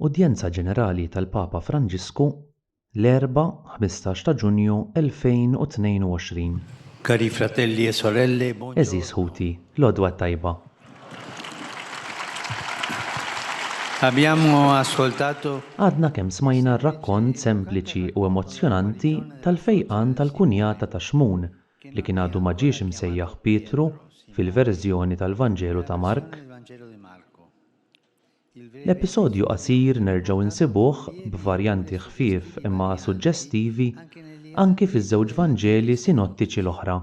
Udjenza Ġenerali tal-Papa Franġisku l-Erbgħa 15 ta' Ġunju 2022. Cari fratelli e sorelle, Eżis Ħuti, l-Għodwa tajba. abbiamo ascoltato Għadna kemm smajna r-rakkont sempliċi u emozzjonanti tal-fejqan tal-kunjata ta' Xmun li kien għadu ma ġiex imsejjaħ Pietru fil-verżjoni tal-Vanġelu ta' Mark. L-episodju qasir nerġgħu insibuh b'varjanti ħfief imma suġġestivi anki fiż-żewġ Vanġeli sinottiċi l-oħra.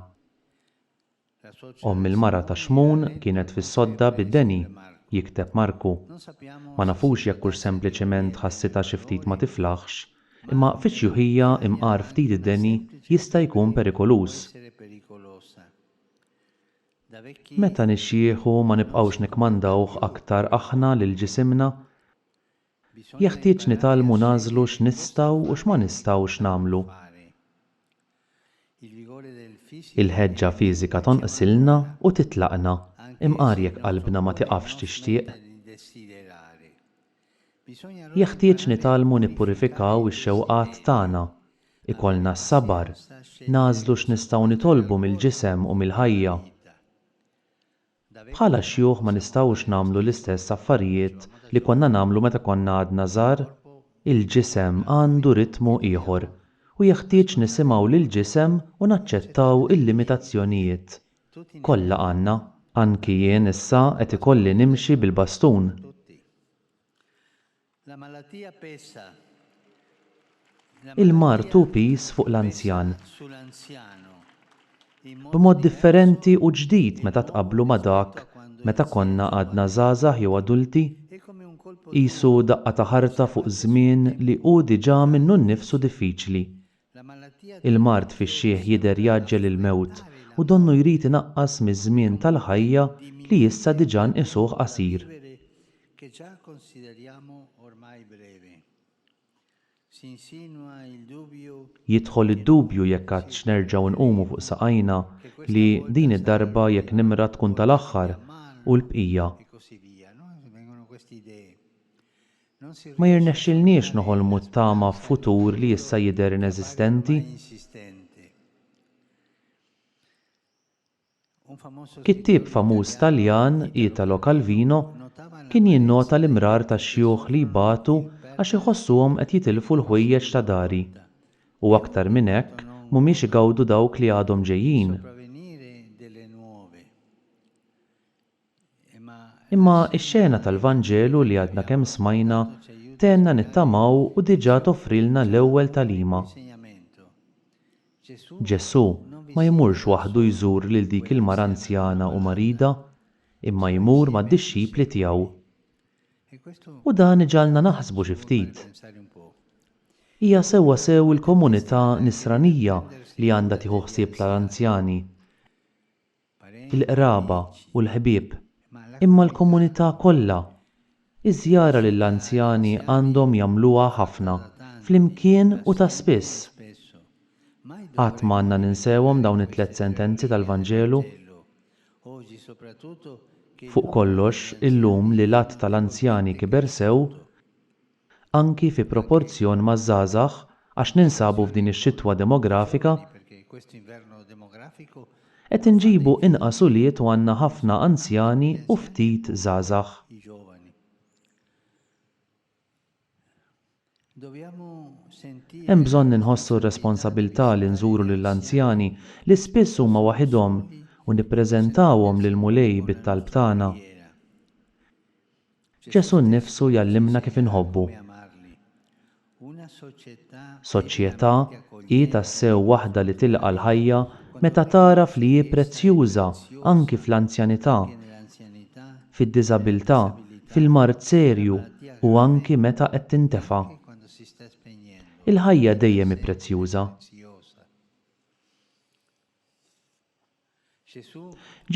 Omm il-mara ta' Xmun kienet fis-sodda bid-deni, jikteb Marku. Ma nafux jekk hux sempliċement ħassitha xi ftit ma tiflaħx, imma fiċjuħija imqar ftit id-deni jista' jkun perikolus. Meta nixjieħu ma nibqgħux nikmandawh aktar aħna lil ġisimna, jeħtieġ nitgħallmu nażlu x'nistgħu u x'ma nistgħux nagħmlu. Il-ħeġġa fiżika tonqsilna u titlaqna, imqar jekk qalbna ma tiqafx tixtieq. Jeħtieġ nitgħallmu nippurifikaw ix-xewqat tagħna, ikollna s-sabar, nażlu x'nistgħu nitolbu mill-ġisem u mill-ħajja. Bħala xjuħ ma nistgħux nagħmlu l-istess affarijiet li konna nagħmlu meta konna għadna żgħar. Il-ġisem għandu ritmu ieħor u jeħtieġ nisimgħu lill-ġisem u naċċettaw il-limitazzjonijiet. Kollha għandna, anki jien issa qed ikolli nimxi bil-bastun. Il-martu pis fuq l-anzjan. B'mod differenti u ġdid meta tqabblu ma' dak meta konna għadna żgħażagħ jew adulti, qisu daqqa ta' ħarta fuq żmien li hu diġà minnu nnifsu diffiċli. Il-mart fix-xieħ jidher jaġġel il-mewt u donnu jrid inaqqas miż-żmien tal-ħajja li issa diġà nqisuh qasir. Jidħol id-dubju jekk għadx nerġgħu nqumu fuq saqajna li din id-darba jekk nimra tkun tal-aħħar u l-bqija. Ma jirnexxilniex noħolmu t-tama f'futur li issa jidher ineżistenti. Kittieb famuż Taljan Italo Calvino kien jinnota l-imrar tax-xjuħ li jbatu għax iħossuhom qed jitilfu l-ħwejjeġ ta' dari. U aktar minn hekk mhumiex igawdu dawk li għadhom ġejjin. Imma x-xena tal-Vanġelu li għadna kemm smajna tenna nittamaw u diġà toffrilna l-ewwel tagħlima. Ġesù ma jmurx waħdu jżur lil dik il-mara anzjana u marida, imma jmur mad-dixxipli tiegħu. U dan iġalna naħsbu xi ftit. Hija sewwa sew il-komunità nisranija li għandha tieħu ħsieb tal-anzjani, il-qraba u l-ħbieb, imma l-komunità kollha. Iż-żjara lill-anzjani għandhom jagħmluha ħafna, flimkien u ta' spiss. Qatt ma għandna ninsewhom dawn it-tliet sentenzi tal-Vanġelu. Fuq kollox, illum li l-att tal-anzjani kiber sew, anki fi proporzjon maż-żgħażagħ għax ninsabu f'din ix-xitwa demografika, qed inġibu inqas ulied u għandna ħafna anzjani u ftit żgħażagħ. Hemm bżonn inħossu r-responsabbiltà li nżuru lill-anzjani li spiss huma waħedhom u nippreżentawhom lil mulej bit-talb tagħna. Ġesu nnifsu jgħallimna kif inħobbu. Soċjetà hi tassew waħda li tilqa' l-ħajja meta taraf li hi prezzjuża anki fl-anzjanità, fid-diżabilità, fil-mard serju u anki meta qed tintefa'. Il-ħajja dejjem hi prezzjuża.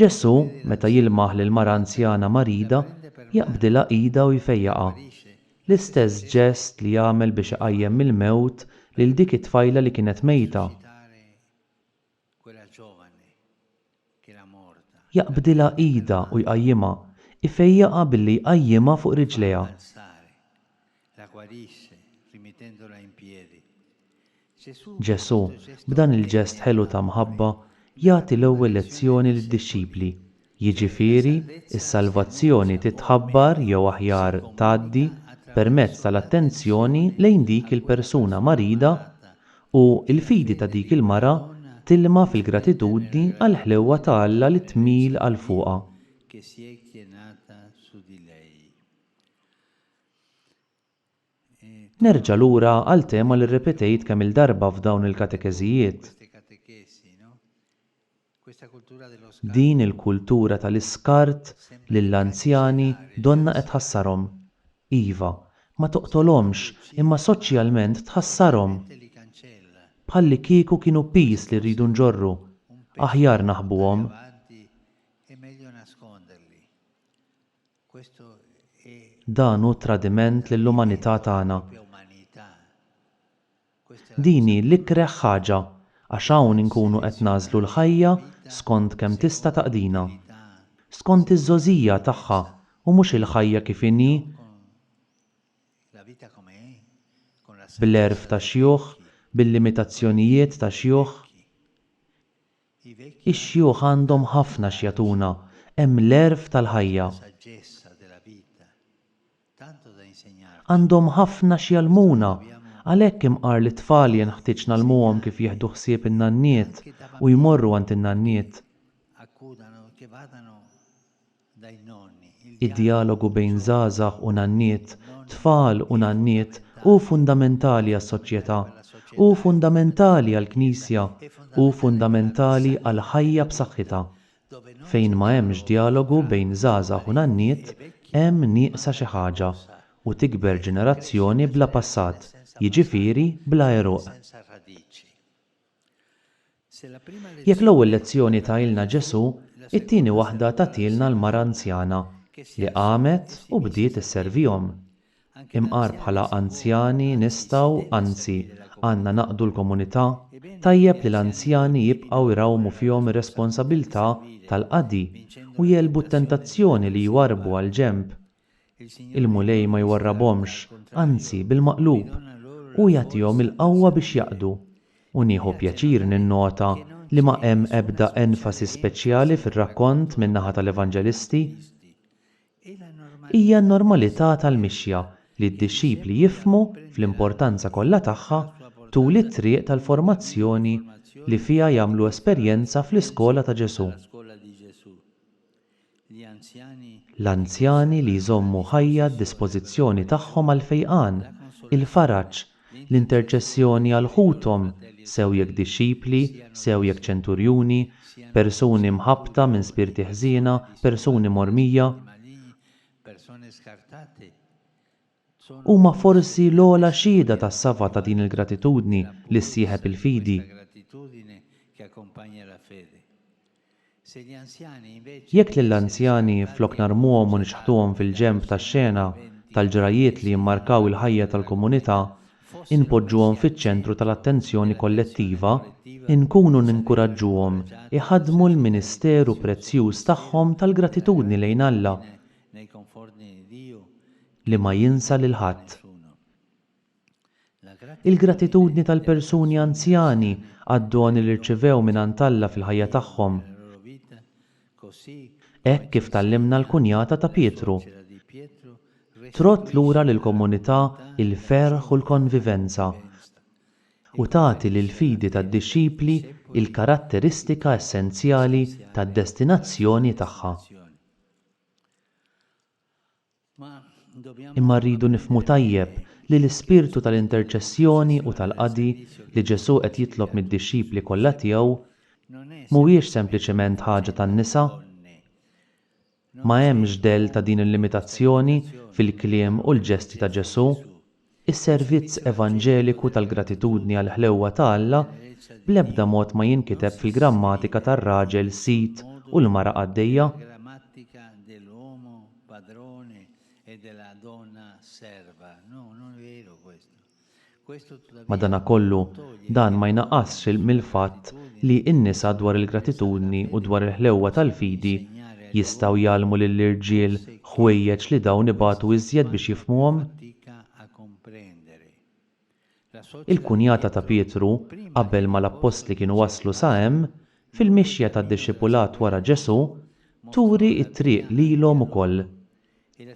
Ġesù meta jilmaħ lil mara anzjana marida jaqbdilha qiegħda u jfejjaqha. L-istess ġest li jagħmel biex iqajjem mill-mewt lil dik it-tfajla li kienet mejta. Jaqbdilha qiegħda u jqajjimha, ifejjaqha billi jqajjimha fuq riġlejha. la guarisse rimettendola in piedi. Ġesù b'dan il-ġest ħelu ta' mħabba jagħti l-ewwel lezzjoni lid-dixxipli, jiġifieri s-salvazzjoni titħabbar jew aħjar tgħaddi permezz tal-attenzjoni lejn dik il-persuna marida u l-fidi ta' dik il-mara tilma fil-gratitudni għall ħlewwa ta' Alla li tmil għal fuqha. Che si è chienata su di lei. Nerġa' lura għal tema li rrepetejt kemm il-darba f'dawn il-katekeżijiet. Queste catechesi, no? Questa cultura dello Din il-kultura tal-iskart lill-anzjani donna qed tħassarhom. Iva, ma toqtolhomx imma soċjalment tħassarhom. li cancella. Bħalli kieku kienu pis li rridu nġorru. Aħjar naħbuhom. Avanti è meglio nasconderli. Questo è Dan hu tradiment lill-umanità tagħna. propria umanità. Questa Dini l-ikreħ ħaġa għax hawn inkunu qed nażlu l-ħajja skont kemm tista' taqdina, skont iż-żożija tagħha u mhux il-ħajja kif inhi la vita com'è, con la bl-erf ta' xjuħ, bil-limitazzjonijiet ta' xjuħ. i vecchi Ix-xjuħ għandhom ħafna x'jatuna, hemm l-erf tal-ħajja. saggezza della vita, tanto da insegnare. Għandhom ħafna x'jalmuna, għalhekk imqar li tfal jenħtieġ nagħlmuhom kif jieħdu ħsieb in-nanniet u jmorru għand in-nanniet. Accudano, che vadano dai nonni. Id-dialogu bejn żgħażagħ u nanniet, tfal u nanniet hu fundamentali għas-soċjetà, hu fundamentali għall-Knisja, hu fundamentali għal ħajja b'saħħitha. Fejn ma hemmx dialogu bejn żgħażagħ u nanniet, hemm nieqsa xi ħaġa u tikber ġenerazzjoni bla passat, jiġifieri bla eruq. senza radici. Se la prima Jekk l-ewwel lezzjoni tgħidilna Ġesù, it-tieni waħda tagħtilna l-mara anzjana li qamet u bdiet isservihom. Imqar bħala anzjani nistgħu, anzi, għandna naqdu l-komunità, tajjeb li l-anzjani jibqgħu jrawmu fihom ir-responsabbiltà tal-qadi u jelbu t-tentazzjoni li jwarbu għal ġenb. Il-mulej ma jwarrabhomx, anzi bil-maqlub, u jagħtihom il-qawwa biex jaqdu. U nieħu pjaċir ninnota li ma hemm ebda enfasi speċjali fir-rakkont min-naħa tal-Evanġelisti. Hija n-normalità tal-mixja li d-dixxipli jifhmu fl-importanza kollha tagħha tul it-triq tal-formazzjoni li fiha jagħmlu esperjenza fl-iskola ta' Ġesù. la scuola di Gesù. Gli anziani L-anzjani li jżommu ħajja d-dispożizzjoni tagħhom għal fejqan, il-faraġġ, l-interċessjoni għal ħuthom, sew jekk dixxipli, sew jekk ċenturjuni, persuni mħabbta minn spirti ħżiena, persuni mormija, maligni, persone scartate, sono huma forsi l-ogħla xhieda tas-safa ta' din il-gratitudni li ssieħeb il-fidi. la gratitudine che accompagna la fede. Se gli anziani invece Jekk lill-anzjani flok narmuhom u nixħtuhom fil-ġenb tax-xena tal-ġrajiet li jimmarkaw il-ħajja tal-komunità, inpoġġuhom fiċ-ċentru tal-attenzjoni kollettiva, inkunu ninkoraġġuhom iħaddmu l-ministeru prezzjuż tagħhom tal-gratitudni lejn Alla nei confronti di Dio li ma jinsa lil ħadd. nessuno. La Il-gratitudni tal-persuni anzjani għad-doni li rċevew mingħand Alla fil-ħajja tagħhom, loro vita, così hekk kif tallimna l-kunjata ta' Pietru. c'era di Pietro Trott lura lill-komunità il-ferħ u l-konvivenza u tagħti lill-fidi tad-dixxipli il-karatteristika essenzjali tad-destinazzjoni tagħha. ma dobbiamo Imma rridu nifhmu tajjeb li l-ispirtu tal-interċessjoni u tal-qadi li Ġesù qed jitlob mid-dixxipli kollha tiegħu non è mhuwiex sempliċement ħaġa tan-nisa, donne, ma hemmx del ta' din il-limitazzjoni fil-kliem u l-ġesti ta' Ġesù. Is-servizz evanġeliku tal-gratitudni għal ħlewwa ta' Alla bl-ebda mod ma jinkiteb fil-grammatika tar-raġel sit u l-mara għaddejja. grammatica dell'uomo padrone e della donna serva. No, non è vero questo. Questo tuttavia Madanakollu dan ma jnaqqasx mill-fatt li n-nisa dwar il-gratitudni u dwar il-ħlewwa tal-fidi jistgħu jgħallmu lill-irġiel ħwejjeġ li dawn ibatu iżjed biex jifhmuhom. fatica a comprendere la Il-kunjata ta' Pietru qabel ma l-Apostli kienu waslu sa hemm fil-mixja tad-dixxipulat wara Ġesu turi t-triq lilhom ukoll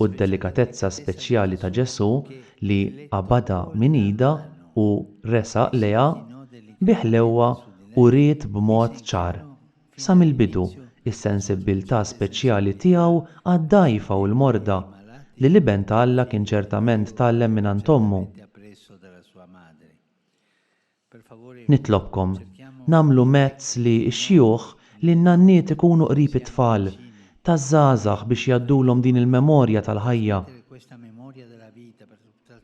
u d-delikatezza speċjali ta' Ġesu li qabada minn ida u resaq leha biħlewwa u ried b'mod ċar. Sa mill-bidu is-sensibbiltà speċjali tiegħu għad-dgħajfa u l-morda li l-iben ta' Alla kien ċertament tgħallem mingħand ommu. Nitlobkom nagħmlu mezz li x-xjuħ li n-nanniet ikunu qrib it-tfal taż-żgħażagħ biex jgħaddulhom din il-memorja tal-ħajja,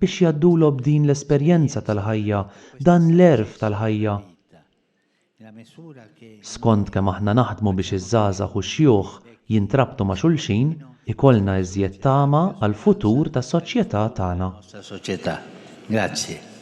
biex jgħaddulhom din l-esperjenza tal-ħajja, dan l-erf tal-ħajja. Skont kemm aħna naħdmu biex iż-żgħażagħ u x-xjuħ jintrabtu ma' xulxin, ikollna iżjed tama għall-futur tas-soċjetà tagħna. Grazie.